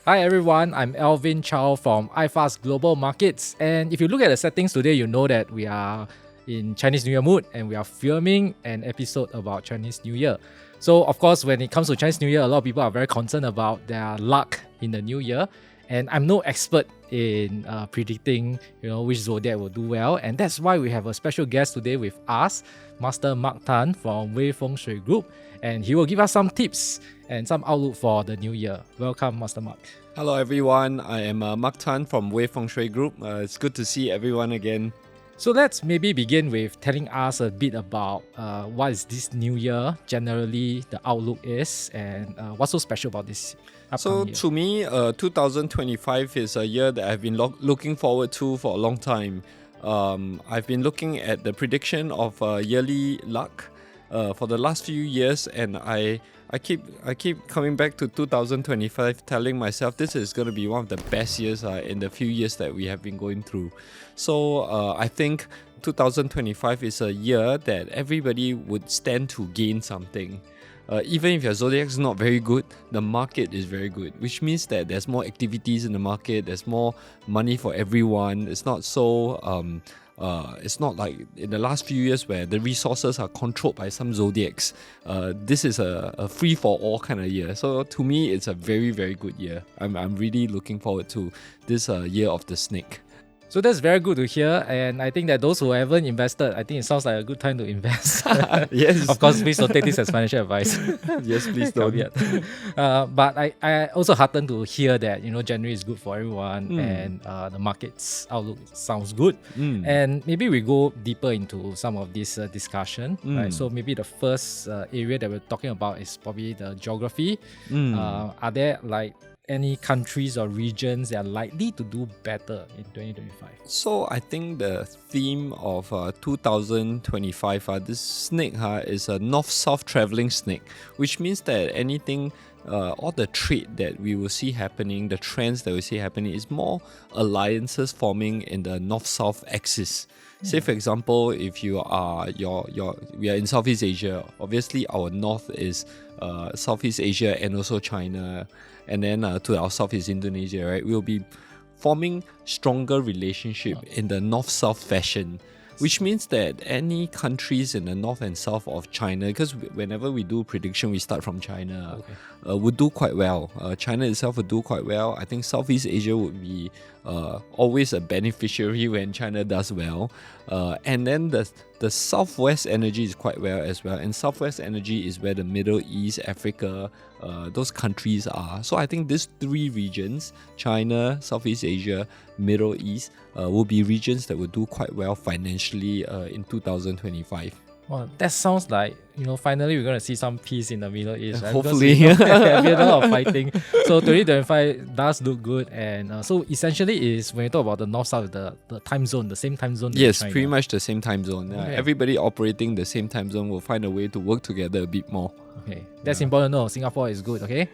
Hi everyone, I'm Alvin Chow from iFAST Global Markets. And if you look at the settings today, you know that we are in Chinese New Year mood and we are filming an episode about Chinese New Year. So of course, when it comes to Chinese New Year, a lot of people are very concerned about their luck in the new year. And I'm no expert in predicting, which zodiac will do well. And that's why we have a special guest today with us, Master Mark Tan from Way Fengshui Group. And he will give us some tips and some outlook for the new year. Welcome, Master Mark. Hello everyone, I am Mark Tan from Way Fengshui Group. It's good to see everyone again. So let's maybe begin with telling us a bit about what is this new year, generally the outlook is, and what's so special about this upcoming year. To me, 2025 is a year that I've been looking forward to for a long time. I've been looking at the prediction of yearly luck for the last few years, and I keep coming back to 2025, telling myself this is going to be one of the best years in the few years that we have been going through. So I think 2025 is a year that everybody would stand to gain something. Even if your zodiac is not very good, the market is very good, which means that there's more activities in the market, there's more money for everyone. It's not so it's not like in the last few years where the resources are controlled by some zodiacs. This is a free-for-all kind of year. So to me, it's a very, very good year. I'm really looking forward to this year of the snake. So that's very good to hear, and I think that those who haven't invested, I think it sounds like a good time to invest. Yes. Of course, please don't take this as financial advice. Yes, please don't. But I also heartened to hear that January is good for everyone, and the market's outlook sounds good. And maybe we go deeper into some of this discussion. Right? So maybe the first area that we're talking about is probably the geography. Are there any countries or regions that are likely to do better in 2025? So I think the theme of 2025, this snake is a north-south traveling snake, which means that anything, all the trade that we will see happening, the trends that we see happening is more alliances forming in the north-south axis. Say for example, if you are we are in Southeast Asia, obviously our north is Southeast Asia and also China, and then to our south is Indonesia, right? We'll be forming stronger relationship in the north-south fashion, which means that any countries in the north and south of China, because whenever we do prediction, we start from China, would do quite well. China itself would do quite well. I think Southeast Asia would be always a beneficiary when China does well. And then the Southwest energy is quite well as well. And Southwest energy is where the Middle East, Africa, those countries are. So I think these three regions, China, Southeast Asia, Middle East, will be regions that will do quite well financially in 2025. Well, that sounds like, finally we're going to see some peace in the Middle East. Right? Hopefully. Because, there'll be a lot of fighting. So 2025 does look good. And so essentially is when you talk about the north-south, the time zone, the same time zone. Yes, China. pretty much the same time zone. Everybody operating the same time zone will find a way to work together a bit more. Okay, that's important to know. Singapore is good, okay?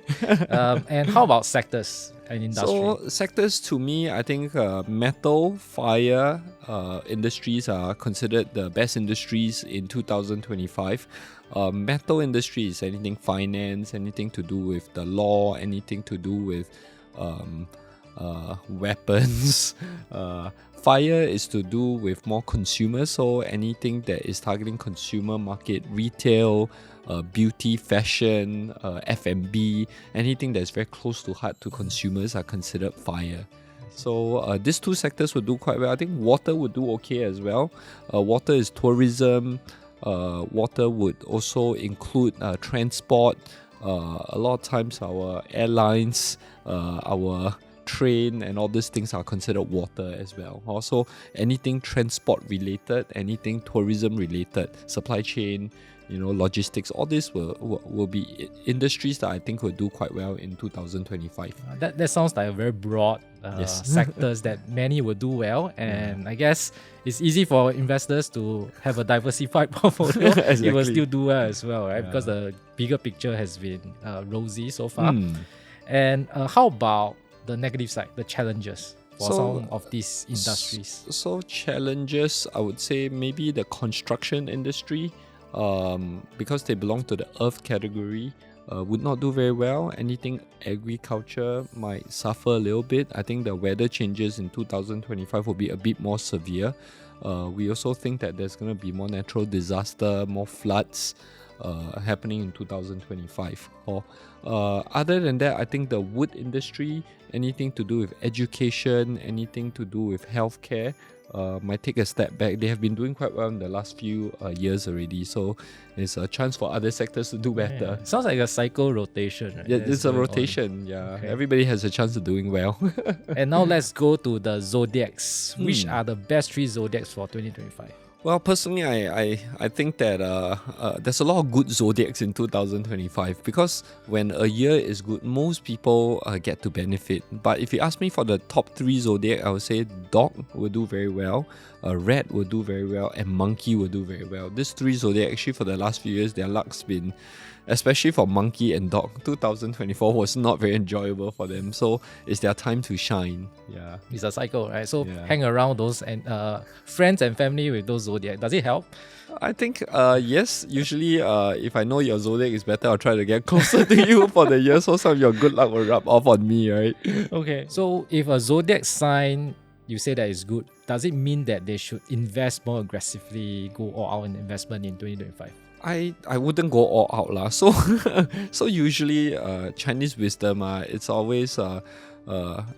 And how about sectors and industry? So sectors to me, I think metal, fire industries are considered the best industries in 2025. Metal industry is anything finance, anything to do with the law, anything to do with weapons. Fire is to do with more consumers, so anything that is targeting consumer market, retail, beauty, fashion, F&B, anything that's very close to heart to consumers are considered fire. So these two sectors will do quite well. I think water would do okay as well. Water is tourism. Water would also include transport. A lot of times our airlines, our train and all these things are considered water as well. Also anything transport related, anything tourism related, supply chain, logistics, all this will be industries that I think will do quite well in 2025. That sounds like a very broad sectors that many will do well, and I guess it's easy for investors to have a diversified portfolio. Exactly. It will still do well as well, right? Because the bigger picture has been rosy so far. And how about the negative side, the challenges for some of these industries? So challenges, I would say maybe the construction industry, because they belong to the earth category. would not do very well. Anything agriculture might suffer a little bit. I think the weather changes in 2025 will be a bit more severe. We also think that there's going to be more natural disaster, more floods happening in 2025. Other than that, I think the wood industry, anything to do with education, anything to do with healthcare, might take a step back. They have been doing quite well in the last few years already, so it's a chance for other sectors to do better. Yeah. Sounds like a cycle rotation, right? Yeah, it's a rotation. Yeah, okay. Everybody has a chance of doing well. And now let's go to the zodiacs. Which are the best 3 zodiacs for 2025? Well, personally, I think that there's a lot of good zodiacs in 2025 because when a year is good, most people get to benefit. But if you ask me for the top 3 zodiac, I would say dog will do very well, rat will do very well, and monkey will do very well. These 3 zodiac, actually for the last few years, their luck's been, especially for monkey and dog, 2024 was not very enjoyable for them. So it's their time to shine. Yeah, it's a cycle, right? So hang around those and friends and family with those zodiac. Does it help? I think yes. Usually, if I know your zodiac is better, I'll try to get closer to you for the year, so some of your good luck will rub off on me, right? Okay. So if a zodiac sign you say that is good, does it mean that they should invest more aggressively, go all out in investment in 2025? I wouldn't go all out lah. So so usually Chinese wisdom it's always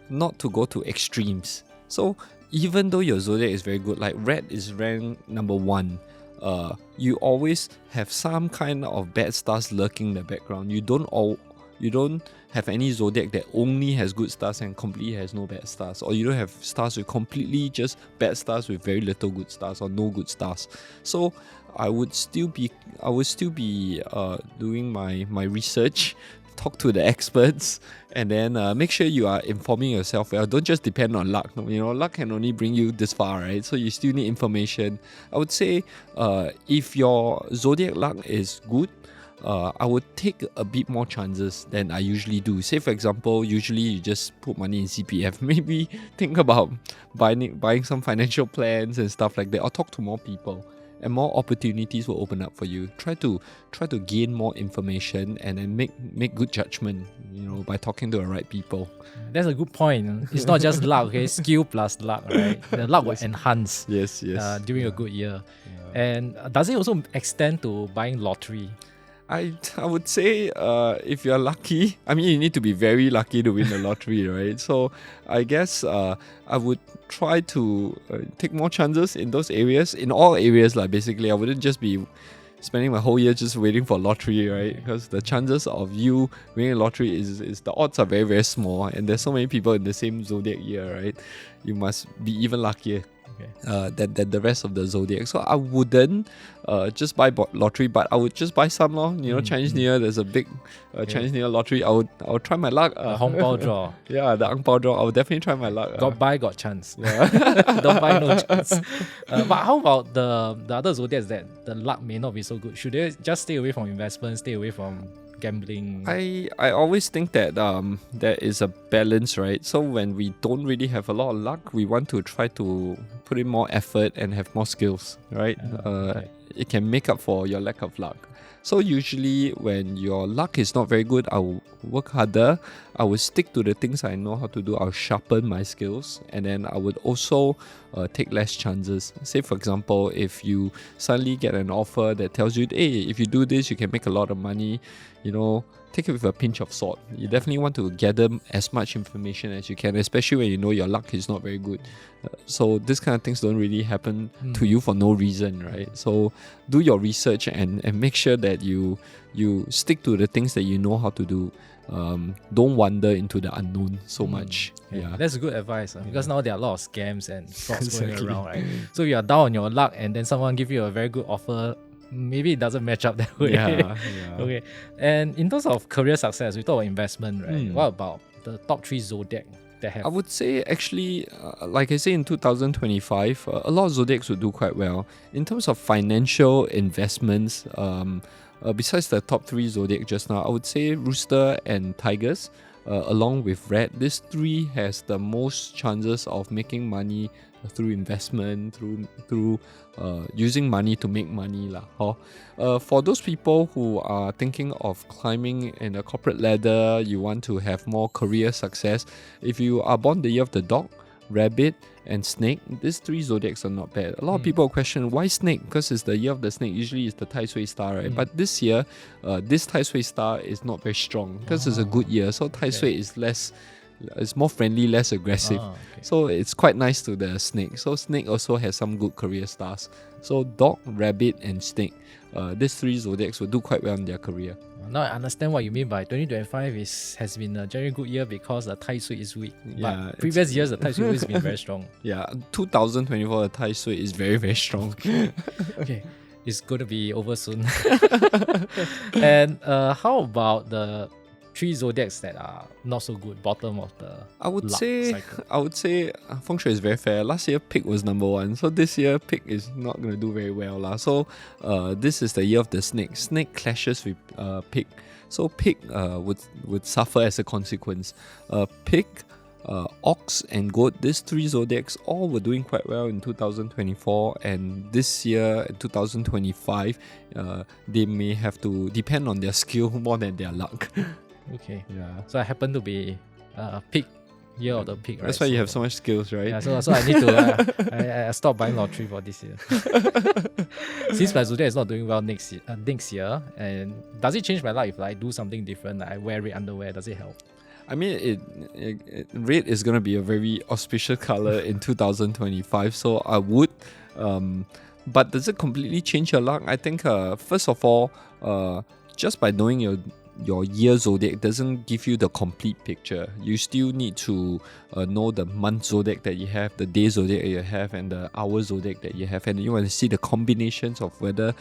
not to go to extremes. So even though your zodiac is very good, like rat is ranked number 1, you always have some kind of bad stars lurking in the background. You don't have any zodiac that only has good stars and completely has no bad stars, or you don't have stars with completely just bad stars with very little good stars or no good stars. So I would still be doing my research, talk to the experts, and then make sure you are informing yourself well. Don't just depend on luck. Luck can only bring you this far, right? So you still need information. I would say if your zodiac luck is good, I would take a bit more chances than I usually do. Say for example, usually you just put money in CPF. Maybe think about buying some financial plans and stuff like that, or talk to more people, and more opportunities will open up for you. Try to gain more information and then make good judgment, by talking to the right people. That's a good point. It's not just luck, okay? Skill plus luck, right? The luck will enhance during a good year. Yeah. And does it also extend to buying lottery? I would say if you're lucky, you need to be very lucky to win the lottery, right? So I guess I would try to take more chances in those areas, in all areas basically. I wouldn't just be spending my whole year just waiting for lottery, right? Because the chances of you winning a lottery is the odds are very, very small, and there's so many people in the same zodiac year, right? You must be even luckier than the rest of the zodiac. So I wouldn't just buy lottery, but I would just buy some Chinese New Year, there's a big Chinese New Year lottery. I would try my luck. The Hong Bao draw. Yeah, the Ang Bao draw. I would definitely try my luck. Got chance. Yeah. Don't buy, no chance. But how about the other zodiacs that the luck may not be so good? Should they just stay away from investment, stay away from gambling? I always think that there is a balance, right? So when we don't really have a lot of luck, we want to try to put in more effort and have more skills, right? It can make up for your lack of luck. So usually when your luck is not very good, I will work harder. I will stick to the things I know how to do. I'll sharpen my skills, and then I would also take less chances. Say for example, if you suddenly get an offer that tells you, hey, if you do this, you can make a lot of money, take it with a pinch of salt. You definitely want to gather as much information as you can, especially when you know your luck is not very good. So this kind of things don't really happen to you for no reason, right? So do your research and make sure that you stick to the things that you know how to do. Don't wander into the unknown so much. Yeah, that's good advice because now there are a lot of scams and frauds going around, right? So you are down on your luck and then someone give you a very good offer. Maybe it doesn't match up that way. Yeah. Okay. And in terms of career success, we talk about investment, right? What about the top 3 zodiac that have? I would say actually, like I say, in 2025, a lot of zodiacs will do quite well. In terms of financial investments, besides the top 3 zodiac just now, I would say rooster and tigers, along with rat. These 3 has the most chances of making money through investment, through using money to make money lah. For those people who are thinking of climbing in a corporate ladder, you want to have more career success. If you are born the year of the dog, rabbit, and snake, these 3 zodiacs are not bad. A lot of people question why snake, because it's the year of the snake. Usually it's the Tai Sui star, right? But this year, this Tai Sui star is not very strong because it's a good year. So Tai Sui is less, it's more friendly, less aggressive. So it's quite nice to the snake. So snake also has some good career stars. So dog, rabbit, and snake, these 3 zodiacs will do quite well in their career. Now I understand what you mean by 2025 has been a very good year because the Tai Sui is weak. Yeah, but previous years the Tai Sui has been very strong. Yeah, 2024 the Tai Sui is very, very strong. Okay, it's going to be over soon. And how about the 3 zodiacs that are not so good, bottom of the I would luck say cycle? Feng Shui is very fair. Last year Pig was number 1, so this year Pig is not going to do very well lah. So this is the year of the snake. Snake clashes with Pig, so Pig would suffer as a consequence. Pig, Ox, and Goat, these 3 zodiacs all were doing quite well in 2024, and this year in 2025 they may have to depend on their skill more than their luck. Okay. Yeah. So I happen to be pig, year of the pig, right? That's why you have so much skills, right? Yeah, so I need to I stopped buying lottery for this year. Since my zodiac is not doing well next year, and does it change my life if I do something different? Like I wear red underwear, does it help? I mean, red is going to be a very auspicious color in 2025, so I would. But does it completely change your luck? I think, first of all, just by knowing your year zodiac doesn't give you the complete picture. You still need to know the month zodiac that you have, the day zodiac that you have, and the hour zodiac that you have, and you want to see the combinations of whether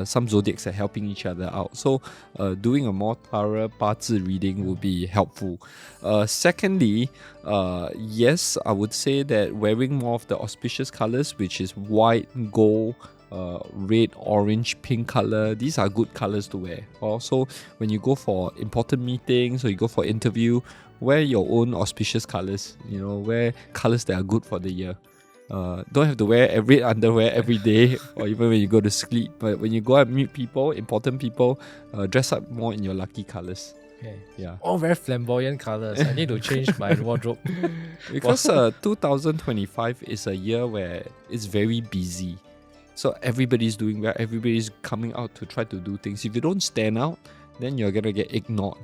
some zodiacs are helping each other out. So doing a more thorough 八字 reading will be helpful. Secondly, yes, I would say that wearing more of the auspicious colors, which is white, gold, red, orange, pink color, these are good colors to wear. Also, when you go for important meetings or you go for interview, wear your own auspicious colors. Wear colors that are good for the year. Don't have to wear red underwear every day or even when you go to sleep. But when you go and meet people, important people, dress up more in your lucky colors. Okay. Yeah. All very flamboyant colors. I need to change my wardrobe. Because 2025 is a year where it's very busy. So everybody's doing well, everybody's coming out to try to do things. If you don't stand out, then you're going to get ignored.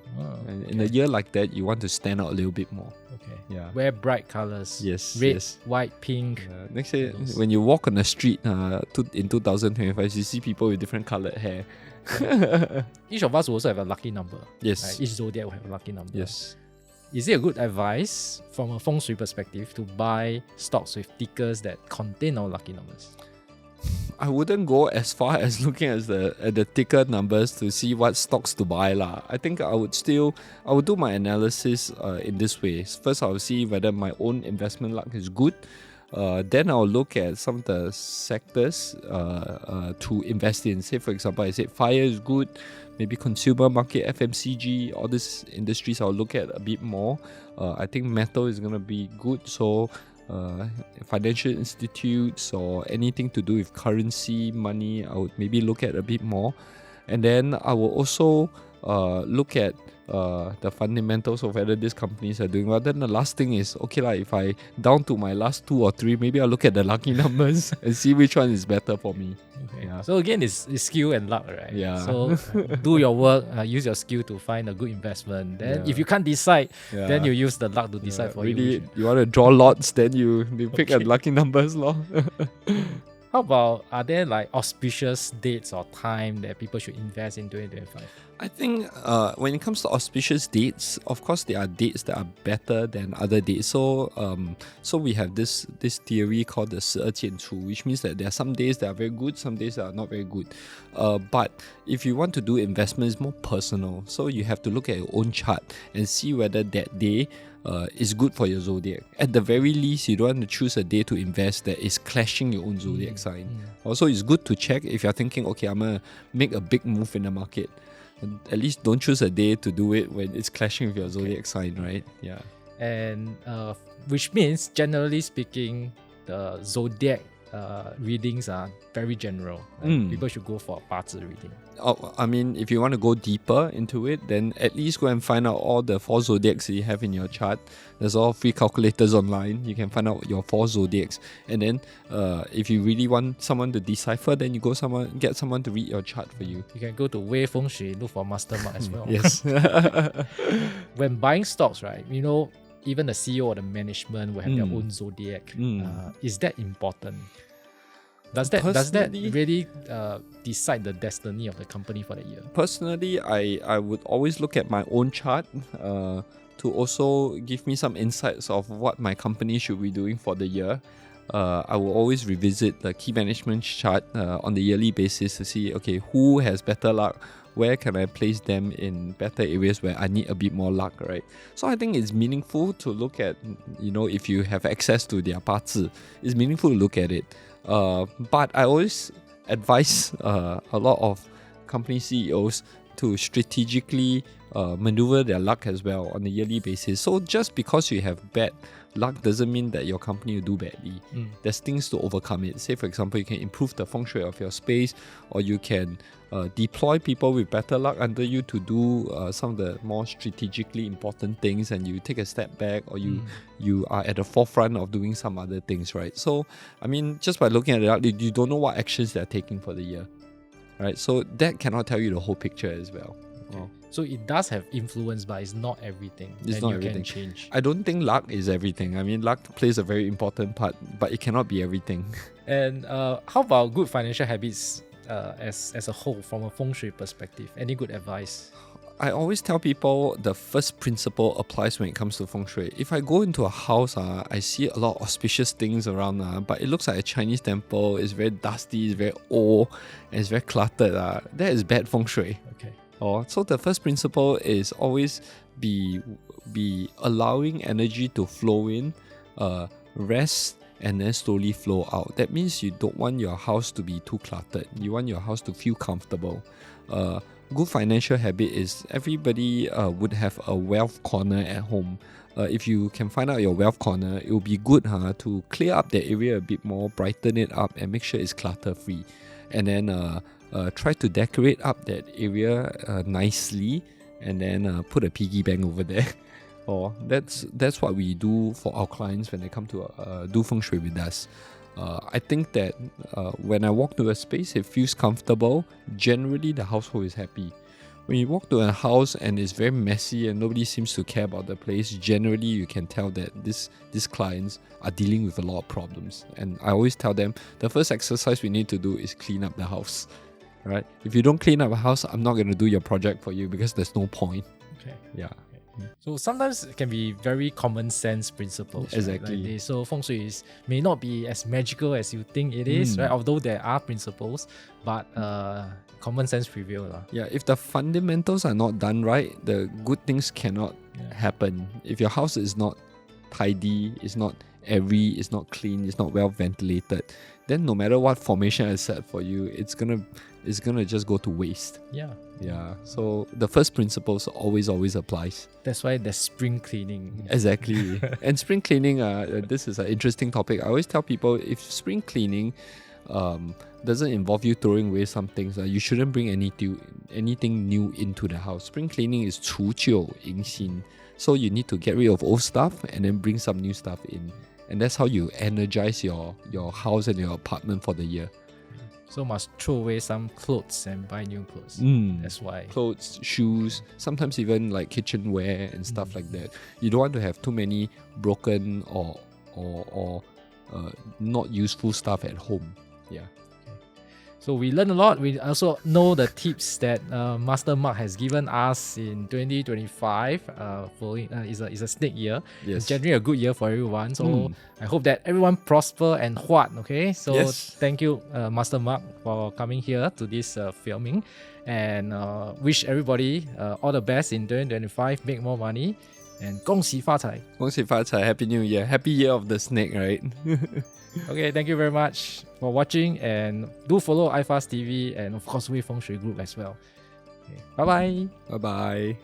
And in a year like that, you want to stand out a little bit more. Okay. Yeah. Wear bright colors. Yes. Red, yes. white, pink. Next year, when you walk on the street in 2025, you see people with different colored hair. Each of us will also have a lucky number. Yes. Right? Each zodiac will have a lucky number. Yes. Is it a good advice from a feng shui perspective to buy stocks with tickers that contain our lucky numbers? I wouldn't go as far as looking at the ticker numbers to see what stocks to buy lah. I think I would do my analysis in this way. First, I will see whether my own investment luck is good. Then I'll look at some of the sectors to invest in. Say, for example, I said fire is good. Maybe consumer market, FMCG, all these industries I'll look at a bit more. I think metal is going to be good. So financial institutes or anything to do with currency, money, I would maybe look at a bit more. And then I will also look at the fundamentals of whether these companies are doing well. Then the last thing is, okay, if I down to my last 2 or 3, maybe I'll look at the lucky numbers and see which one is better for me. Okay. Yeah. So again, it's skill and luck, right? Yeah. So do your work, use your skill to find a good investment. Then if you can't decide, then you use the luck to decide for really, you. you want to draw lots, then you pick a lucky numbers lor. How about, are there like auspicious dates or time that people should invest in 2025? I think when it comes to auspicious dates, of course there are dates that are better than other dates. So we have this theory called the 十二建除, which means that there are some days that are very good, some days that are not very good. But if you want to do investment, it's more personal. So you have to look at your own chart and see whether that day is good for your zodiac. At the very least, you don't want to choose a day to invest that is clashing your own zodiac sign. Also, it's good to check if you're thinking, okay, I'm going to make a big move in the market. At least don't choose a day to do it when it's clashing with your zodiac sign, right? Yeah. And which means, generally speaking, the zodiac readings are very general. People should go for a 八字 reading. I mean, if you want to go deeper into it, then at least go and find out all the 4 zodiacs you have in your chart. There's all free calculators online. You can find out your 4 zodiacs. And then if you really want someone to decipher, then you get someone to read your chart for you. You can go to Way Fengshui, look for Master Mark as well. Yes. When buying stocks, right, even the CEO or the management will have their own zodiac. Is that important? Does that really decide the destiny of the company for the year? Personally, I would always look at my own chart to also give me some insights of what my company should be doing for the year. I will always revisit the key management chart on the yearly basis to see, okay, who has better luck? Where can I place them in better areas where I need a bit more luck, right? So I think it's meaningful to look at, if you have access to their 八字, it's meaningful to look at it. But I always advise a lot of company CEOs to strategically maneuver their luck as well on a yearly basis. So just because you have bad luck doesn't mean that your company will do badly. There's things to overcome it. Say, for example, you can improve the feng shui of your space, or you can deploy people with better luck under you to do some of the more strategically important things, and you take a step back, or you are at the forefront of doing some other things, right? So, I mean, just by looking at it, you don't know what actions they're taking for the year, right? So that cannot tell you the whole picture as well. Okay. So it does have influence, but it's not everything. It's not everything. Can change. I don't think luck is everything. I mean, luck plays a very important part, but it cannot be everything. And how about good financial habits as a whole from a feng shui perspective? Any good advice? I always tell people the first principle applies when it comes to feng shui. If I go into a house, I see a lot of auspicious things around, but it looks like a Chinese temple. It's very dusty, it's very old, and it's very cluttered. That is bad feng shui. Okay. So the first principle is always be allowing energy to flow in, rest, and then slowly flow out. That means you don't want your house to be too cluttered. You want your house to feel comfortable. Good financial habit is everybody would have a wealth corner at home. If you can find out your wealth corner, it will be good to clear up that area a bit more, brighten it up, and make sure it's clutter free. And then try to decorate up that area nicely, and then put a piggy bank over there. That's what we do for our clients when they come to do feng shui with us. I think that when I walk to a space, it feels comfortable. Generally, the household is happy. When you walk to a house and it's very messy and nobody seems to care about the place, generally you can tell that these clients are dealing with a lot of problems. And I always tell them the first exercise we need to do is clean up the house. Right? If you don't clean up a house, I'm not going to do your project for you because there's no point. Okay. Yeah. So sometimes it can be very common sense principles. Exactly. Right? So feng shui may not be as magical as you think it is, right? Although there are principles, but common sense prevail. Yeah, if the fundamentals are not done right, the good things cannot happen. If your house is not tidy, it's not airy, it's not clean, it's not well ventilated, then no matter what formation I set for you, it's gonna just go to waste. Yeah. So the first principles always applies. That's why there's spring cleaning. Exactly. And spring cleaning, this is an interesting topic. I always tell people if spring cleaning doesn't involve you throwing away some things, you shouldn't bring anything new into the house. Spring cleaning is 除旧迎新. So you need to get rid of old stuff and then bring some new stuff in. And that's how you energize your house and your apartment for the year. So must throw away some clothes and buy new clothes. That's why. Clothes, shoes, sometimes even like kitchenware and stuff like that. You don't want to have too many broken or not useful stuff at home. Yeah. So we learned a lot. We also know the tips that Master Mark has given us in 2025. Is a snake year. Yes. It's generally a good year for everyone. So I hope that everyone prosper and huat. Okay. So thank you, Master Mark, for coming here to this filming, and wish everybody all the best in 2025. Make more money, and 恭喜发财. 恭喜发财, Happy New Year. Happy Year of the Snake, right? Okay, thank you very much for watching, and do follow iFAST TV and of course Way Fengshui Group as well. Okay, bye bye. Bye bye.